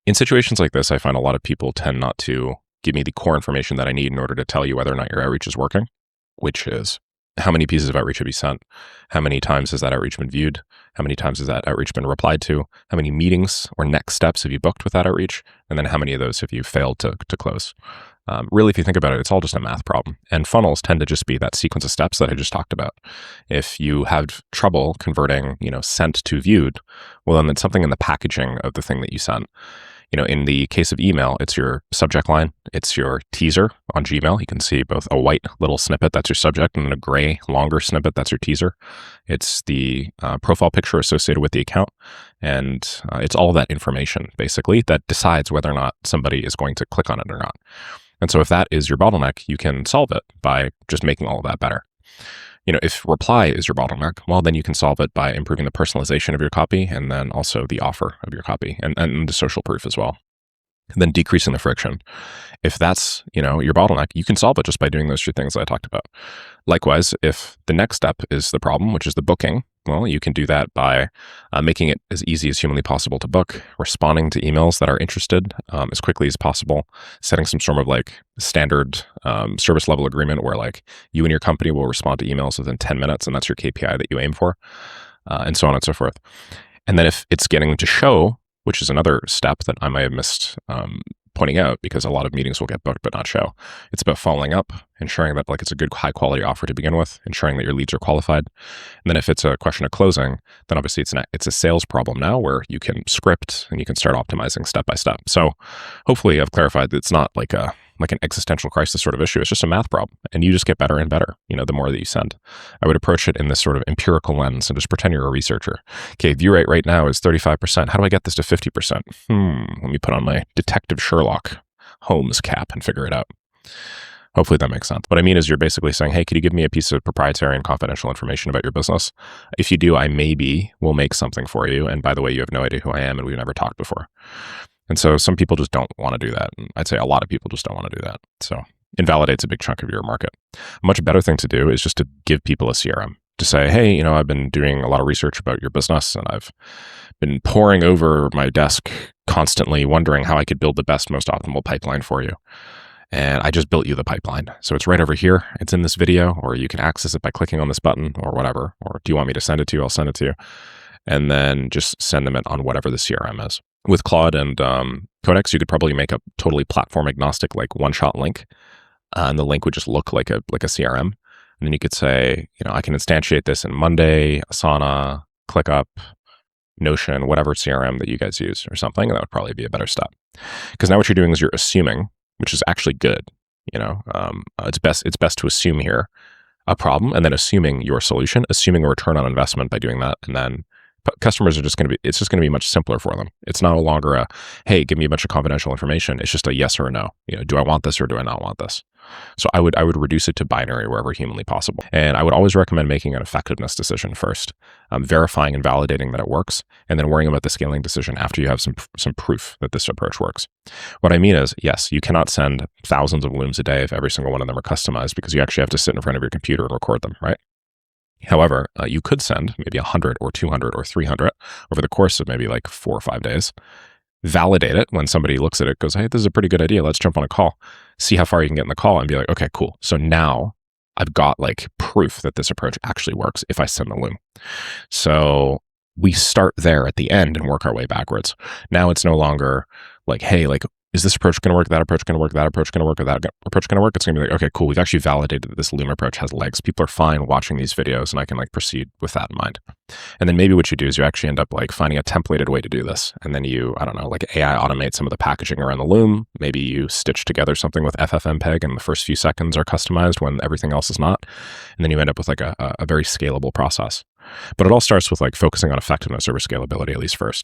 In situations like this, I find a lot of people tend not to give me the core information that I need in order to tell you whether or not your outreach is working, which is how many pieces of outreach have you sent? How many times has that outreach been viewed? How many times has that outreach been replied to? How many meetings or next steps have you booked with that outreach? And then how many of those have you failed to close? Really, if you think about it, it's all just a math problem. And funnels tend to just be that sequence of steps that I just talked about. If you have trouble converting, sent to viewed, well, then it's something in the packaging of the thing that you sent. In the case of email, it's your subject line, it's your teaser on Gmail. You can see both a white little snippet, that's your subject, and a gray, longer snippet, that's your teaser. It's the profile picture associated with the account. And it's all that information, basically, that decides whether or not somebody is going to click on it or not. And so if that is your bottleneck, you can solve it by just making all of that better. If reply is your bottleneck, well, then you can solve it by improving the personalization of your copy and then also the offer of your copy and the social proof as well. And then decreasing the friction. If that's, your bottleneck, you can solve it just by doing those two things that I talked about. Likewise, if the next step is the problem, which is the booking, well, you can do that by making it as easy as humanly possible to book, responding to emails that are interested as quickly as possible, setting some sort of standard service level agreement where you and your company will respond to emails within 10 minutes, and that's your KPI that you aim for, and so on and so forth. And then if it's getting to show, which is another step that I might have missed pointing out because a lot of meetings will get booked but not show. It's about following up, ensuring that it's a good high quality offer to begin with, ensuring that your leads are qualified. And then if it's a question of closing, then obviously it's a sales problem now where you can script and you can start optimizing step by step. So hopefully I've clarified that it's not like an existential crisis sort of issue. It's just a math problem, and you just get better and better, the more that you send. I would approach it in this sort of empirical lens and just pretend you're a researcher. Okay, view rate right now is 35%. How do I get this to 50%? Let me put on my Detective Sherlock Holmes cap and figure it out. Hopefully that makes sense. What I mean is you're basically saying, hey, could you give me a piece of proprietary and confidential information about your business? If you do, I maybe will make something for you. And by the way, you have no idea who I am and we've never talked before. And so some people just don't want to do that. And I'd say a lot of people just don't want to do that. So invalidates a big chunk of your market. A much better thing to do is just to give people a CRM. To say, hey, I've been doing a lot of research about your business and I've been poring over my desk constantly wondering how I could build the best, most optimal pipeline for you. And I just built you the pipeline. So it's right over here. It's in this video, or you can access it by clicking on this button or whatever. Or do you want me to send it to you? I'll send it to you. And then just send them it on whatever the CRM is. With Claude and Codex, you could probably make a totally platform agnostic, one-shot link. And the link would just look like a CRM. And then you could say, I can instantiate this in Monday, Asana, ClickUp, Notion, whatever CRM that you guys use or something. And that would probably be a better step. Because now what you're doing is you're assuming, which is actually good. It's best to assume here a problem and then assuming your solution, assuming a return on investment by doing that. And then customers are it's just going to be much simpler for them. It's no longer a, hey, give me a bunch of confidential information. It's just a yes or a no. Do I want this or do I not want this? So I would reduce it to binary wherever humanly possible. And I would always recommend making an effectiveness decision first, verifying and validating that it works, and then worrying about the scaling decision after you have some proof that this approach works. What I mean is, yes, you cannot send thousands of looms a day if every single one of them are customized because you actually have to sit in front of your computer and record them, right? However, you could send maybe 100 or 200 or 300 over the course of maybe 4 or 5 days. Validate it when somebody looks at it, goes, hey, this is a pretty good idea. Let's jump on a call. See how far you can get in the call and be like, okay, cool. So now I've got proof that this approach actually works if I send the loom. So we start there at the end and work our way backwards. Now it's no longer hey, is this approach going to work? That approach going to work? That approach going to work? Or that approach going to work? It's going to be okay, cool. We've actually validated that this loom approach has legs. People are fine watching these videos and I can proceed with that in mind. And then maybe what you do is you actually end up finding a templated way to do this. And then you, I don't know, AI automate some of the packaging around the loom. Maybe you stitch together something with FFmpeg and the first few seconds are customized when everything else is not. And then you end up with a very scalable process. But it all starts with focusing on effectiveness over scalability, at least first.